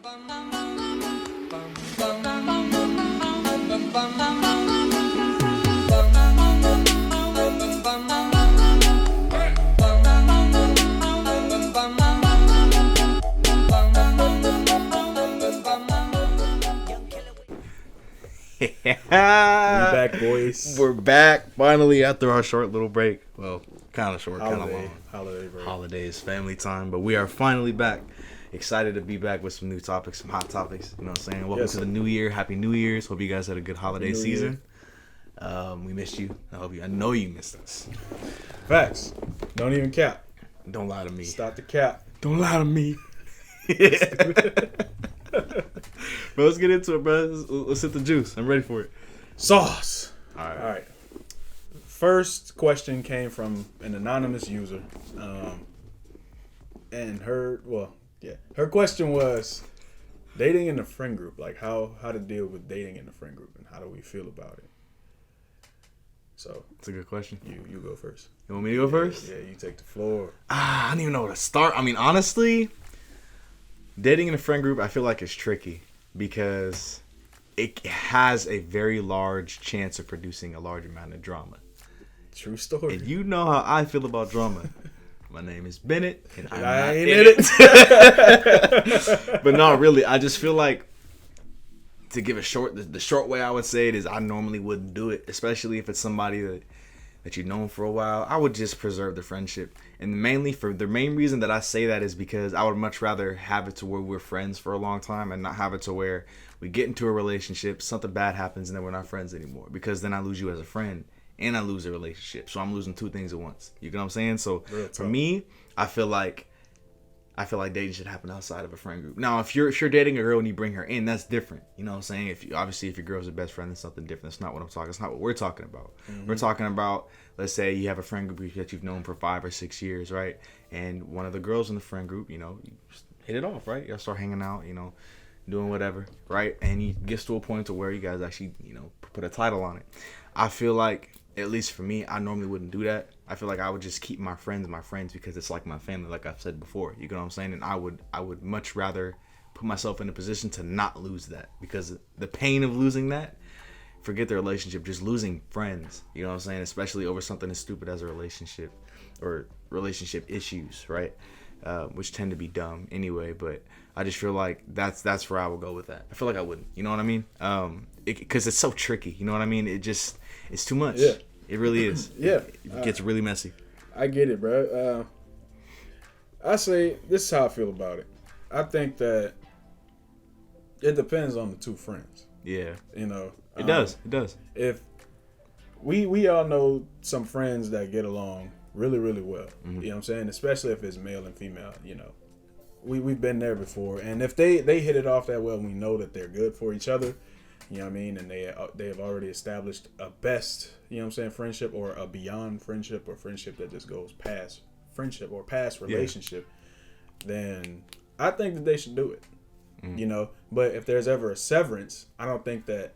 We back, boys. We're back finally after our short little break. Well, kind of short, kind of long. Holiday break. Holidays, family time, but we are finally back. Excited to be back with some new topics, some hot topics. You know what I'm saying? Welcome to the new year. Happy New Year's. Hope you guys had a good holiday season. We missed you. I know you missed us. Facts. Don't even cap. Don't lie to me. Stop the cap. Don't lie to me. Bro, let's get into it, bro. Let's hit the juice. I'm ready for it. Sauce. All right. First question came from an anonymous user, and her question was dating in the friend group. Like how to deal with dating in the friend group, and how do we feel about it? So that's a good question. You go first. You want me to go first? Yeah, you take the floor. I don't even know where to start. I mean, honestly, dating in a friend group, I feel like it's tricky because it has a very large chance of producing a large amount of drama. True story. And you know how I feel about drama. My name is Bennett, and I'm I not ain't in it. But no, really, I just feel like, to give the short way I would say it is, I normally wouldn't do it, especially if it's somebody that you've known for a while. I would just preserve the friendship. And mainly for the main reason that I say that is because I would much rather have it to where we're friends for a long time and not have it to where we get into a relationship, something bad happens, and then we're not friends anymore. Because then I lose you as a friend and I lose a relationship. So I'm losing two things at once. You know what I'm saying? So for me, I feel like dating should happen outside of a friend group. Now, if you're dating a girl and you bring her in, that's different. You know what I'm saying? If your girl's your best friend, that's something different. That's not what I'm talking. That's not what we're talking about. Mm-hmm. We're talking about, let's say you have a friend group that you've known for 5 or 6 years, right? And one of the girls in the friend group, you just hit it off, right? Y'all start hanging out, doing whatever, right? And you get to a point to where you guys actually, put a title on it. I feel like, at least for me, I normally wouldn't do that. I feel like I would just keep my friends because it's like my family, like I've said before. You know what I'm saying? And I would much rather put myself in a position to not lose that, because the pain of losing that, forget the relationship, just losing friends. You know what I'm saying? Especially over something as stupid as a relationship or relationship issues, right? Which tend to be dumb anyway. But I just feel like that's where I would go with that. I feel like I wouldn't. You know what I mean? Because it's so tricky. You know what I mean? It's too much. Yeah. It really is. Yeah. It gets really messy. I get it, bro. I say, this is how I feel about it. I think that it depends on the two friends. Yeah. It does. If we all know some friends that get along really, really well. Mm-hmm. You know what I'm saying? Especially if it's male and female, We've been there before. And if they hit it off that well, we know that they're good for each other. You know what I mean? And they have already established a best, friendship, or a beyond friendship, or friendship that just goes past friendship or past relationship. Then I think that they should do it. Mm. But if there's ever a severance, I think that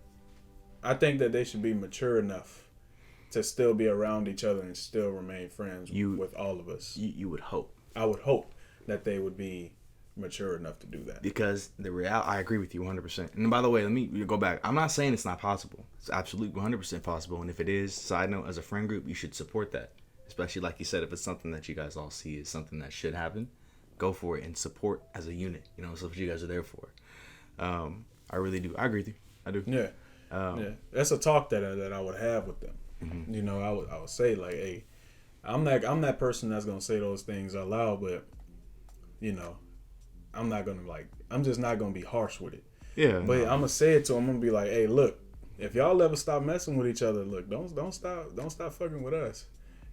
they should be mature enough to still be around each other and still remain friends with all of us. You would hope. I would hope that they would be mature enough to do that, because I agree with you 100%. And by the way, let me go back. I'm not saying it's not possible. It's absolutely 100% possible. And if it is, side note, as a friend group, you should support that. Especially, like you said, if it's something that you guys all see is something that should happen, go for it and support as a unit. So what you guys are there for. I really do. I agree with you. I do. Yeah. Yeah. That's a talk that I would have with them. Mm-hmm. I would say, like, hey, I'm that person that's gonna say those things out loud, but I'm not gonna I'm just not gonna be harsh with it. Yeah. But I'm gonna say it to them. I'm gonna be like, hey, look, if y'all ever stop messing with each other, look, don't stop fucking with us.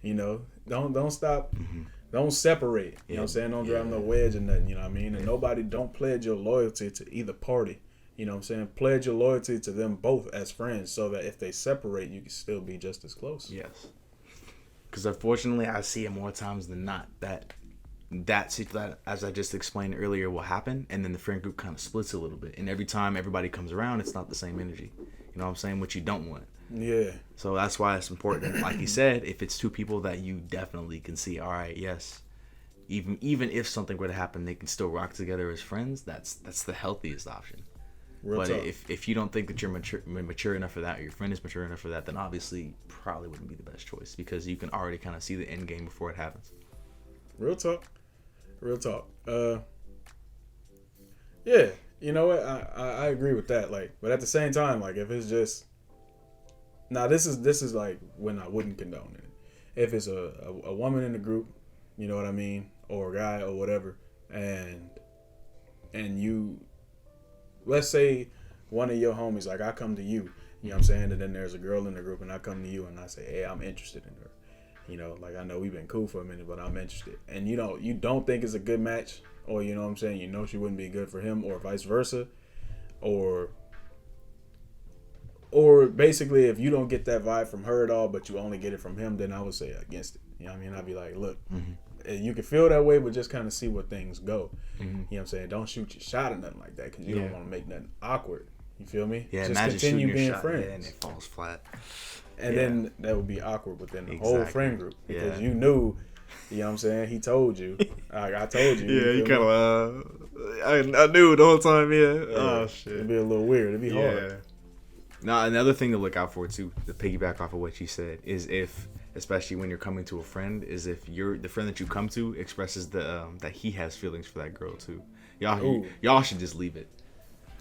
Don't stop. Mm-hmm. Don't separate. You know what I'm saying? Don't drive no wedge or nothing. You know what I mean? And nobody, don't pledge your loyalty to either party. You know what I'm saying? Pledge your loyalty to them both as friends, so that if they separate, you can still be just as close. Yes. Because unfortunately, I see it more times than not that, as I just explained earlier, will happen, and then the friend group kind of splits a little bit. And every time everybody comes around, it's not the same energy. You know what I'm saying? Which you don't want. Yeah. So that's why it's important. Like you said, if it's two people that you definitely can see, all right, yes, even if something were to happen, they can still rock together as friends. That's the healthiest option. Real but tough. If you don't think that you're mature enough for that, or your friend is mature enough for that, then obviously probably wouldn't be the best choice, because you can already kind of see the end game before it happens. Real talk. Yeah, you know what? I agree with that. Like, but at the same time, like, if it's just now, this is like when I wouldn't condone it. If it's a woman in the group, you know what I mean, or a guy or whatever, and you, let's say one of your homies, like, I come to you, you know what I'm saying, and then there's a girl in the group, and I come to you and I say, hey, I'm interested in her. You know, like, I know we've been cool for a minute, but I'm interested. And you don't think it's a good match, or you know what I'm saying, you know she wouldn't be good for him, or vice versa, or basically if you don't get that vibe from her at all, but you only get it from him, then I would say against it. You know what I mean? I'd be like, look, you can feel that way, but just kind of see where things go. You know what I'm saying? Don't shoot your shot or nothing like that, because you don't want to make nothing awkward. You feel me? Yeah, just continue being friends. And it falls flat. And then that would be awkward within the whole friend group, because you knew, you know what I'm saying, he told you. I told you. Yeah, you kind of, I knew the whole time, Oh, shit. It'd be a little weird. It'd be hard. Now, another thing to look out for, too, to piggyback off of what you said, is if, especially when you're coming to a friend, is if the friend that you come to expresses that he has feelings for that girl, too. Y'all should just leave it.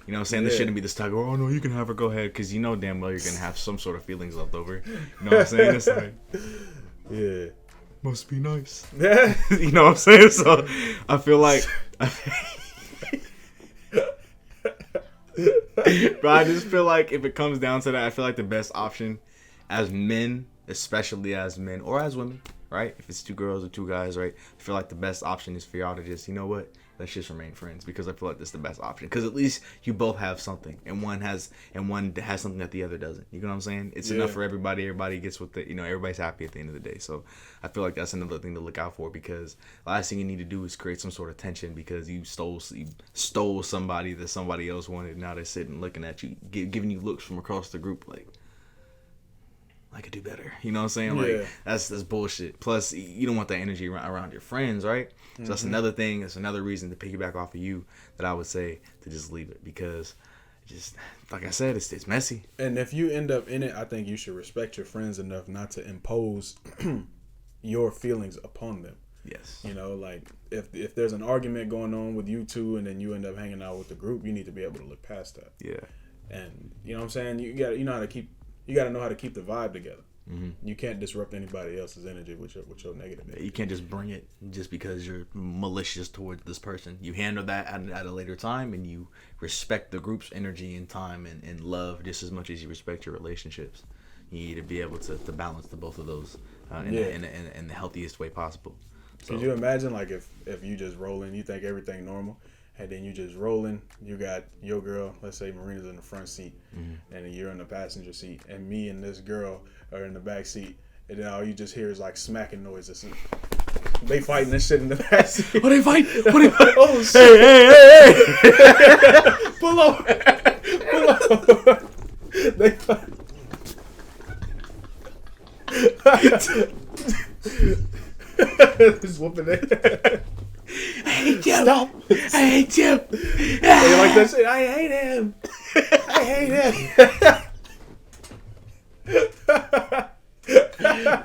You know what I'm saying? There shouldn't be this tug, oh, no, you can have her, go ahead, because you know damn well you're going to have some sort of feelings left over. You know what I'm saying? It's like, yeah. Must be nice. You know what I'm saying? So, I feel like... But I just feel like if it comes down to that, I feel like the best option as men, especially as men or as women, right? If it's two girls or two guys, right? I feel like the best option is for y'all to just, you know what? Let's just remain friends, because I feel like that's the best option. Because at least you both have something, and one has something that the other doesn't. You know what I'm saying? It's enough for everybody. Everybody gets what everybody's happy at the end of the day. So I feel like that's another thing to look out for, because the last thing you need to do is create some sort of tension because you stole somebody that somebody else wanted. Now they're sitting looking at you, giving you looks from across the group like, I could do better. You know what I'm saying? Like, that's bullshit. Plus, you don't want that energy around your friends, right? So that's another thing. That's another reason to piggyback off of you that I would say to just leave it, because just like I said, it's messy. And if you end up in it, I think you should respect your friends enough not to impose your feelings upon them. Yes. You know, like if there's an argument going on with you two, and then you end up hanging out with the group, you need to be able to look past that. Yeah. And you know what I'm saying? You got to know how to keep the vibe together. You can't disrupt anybody else's energy with your negative energy. You can't just bring it just because you're malicious towards this person. You handle that at a later time, and you respect the group's energy and time and love just as much as you respect your relationships. You need to be able to balance the both of those in the healthiest way possible. So, could you imagine, like, if you just rolling, you think everything normal, and then you just rolling, you got your girl, let's say Marina's in the front seat, and you're in the passenger seat, and me and this girl are in the back seat, and then all you just hear is like smacking noises. They fighting this shit in the back seat. What they fight? Oh shit! Hey! Pull over! They fight. Just whooping it. I hate you. Stop. I hate you. They like that shit. I hate him. I hate him.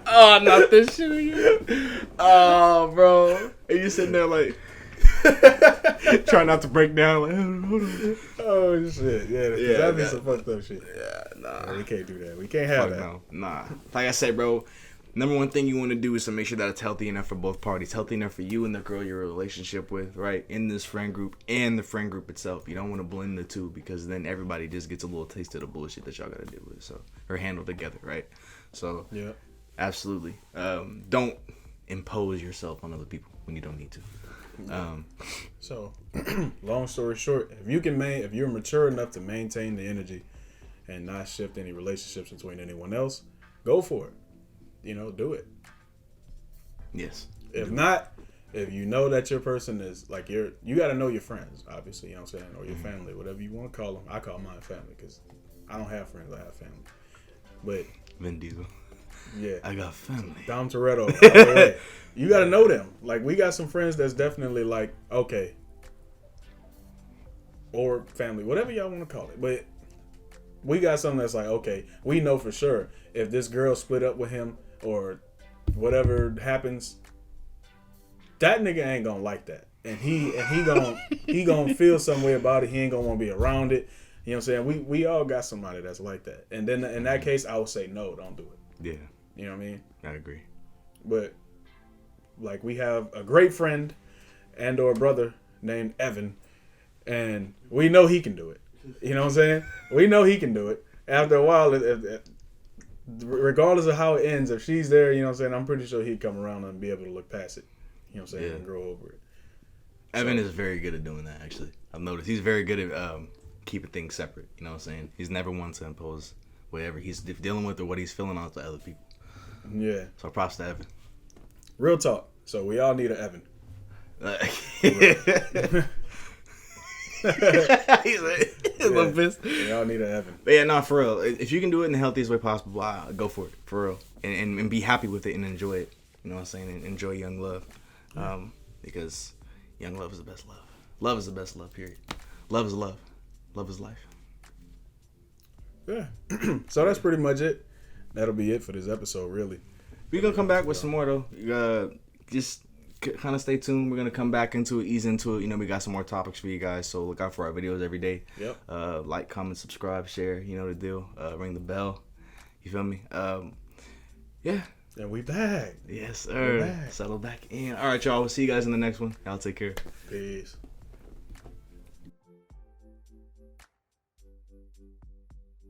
Oh, not this shit again. Oh, bro. And you sitting there like trying not to break down. Like, hold on. Oh shit. Yeah, that'd be some fucked up shit. Yeah, nah. We can't do that. We can't have that. No. Nah. Like I said, bro, number one thing you want to do is to make sure that it's healthy enough for both parties. Healthy enough for you and the girl you're in a relationship with, right? In this friend group and the friend group itself. You don't want to blend the two, because then everybody just gets a little taste of the bullshit that y'all got to deal with. So, or handle together, right? So, yeah, absolutely. Don't impose yourself on other people when you don't need to. So, long story short, if you're mature enough to maintain the energy and not shift any relationships between anyone else, go for it. You know, do it. Yes. If not, if you know that your person is like you got to know your friends, obviously, you know what I'm saying, or your family, whatever you want to call them. I call mine family because I don't have friends, I have family. But Vin Diesel. Yeah. I got family. Dom Toretto. Out the way. You got to know them. Like, we got some friends that's definitely like, okay. Or family, whatever y'all want to call it. But we got something that's like, okay, we know for sure if this girl split up with him or whatever happens, that nigga ain't gonna like that. And he gonna feel some way about it. He ain't gonna want to be around it. You know what I'm saying? We all got somebody that's like that. And then in that case, I would say no, don't do it. Yeah. You know what I mean? I agree. But like, we have a great friend and or brother named Evan, and we know he can do it. You know what I'm saying? We know he can do it. After a while, regardless of how it ends, if she's there, you know what I'm saying, I'm pretty sure he'd come around and be able to look past it. You know what I'm saying? Yeah. And grow over it. Evan is very good at doing that, actually. I've noticed. He's very good at keeping things separate. You know what I'm saying? He's never one to impose whatever he's dealing with or what he's feeling onto other people. Yeah. So props to Evan. Real talk. So we all need an Evan. He's a little pissed. We all need an Evan. But yeah, no, for real. If you can do it in the healthiest way possible, go for it. For real. And be happy with it and enjoy it. You know what I'm saying? And enjoy young love. Because young love is the best love. Love is the best love, period. Love is love. Love is life. Yeah. So that's pretty much it. That'll be it for this episode, really. We're going to come back with some more, though. Just kind of stay tuned. We're going to come back into it, ease into it. You know, we got some more topics for you guys, so look out for our videos every day. Yep. Like, comment, subscribe, share. You know the deal. Ring the bell. You feel me? Yeah. And we back. Yes, sir. Settle back in. All right, y'all. We'll see you guys in the next one. Y'all take care. Peace.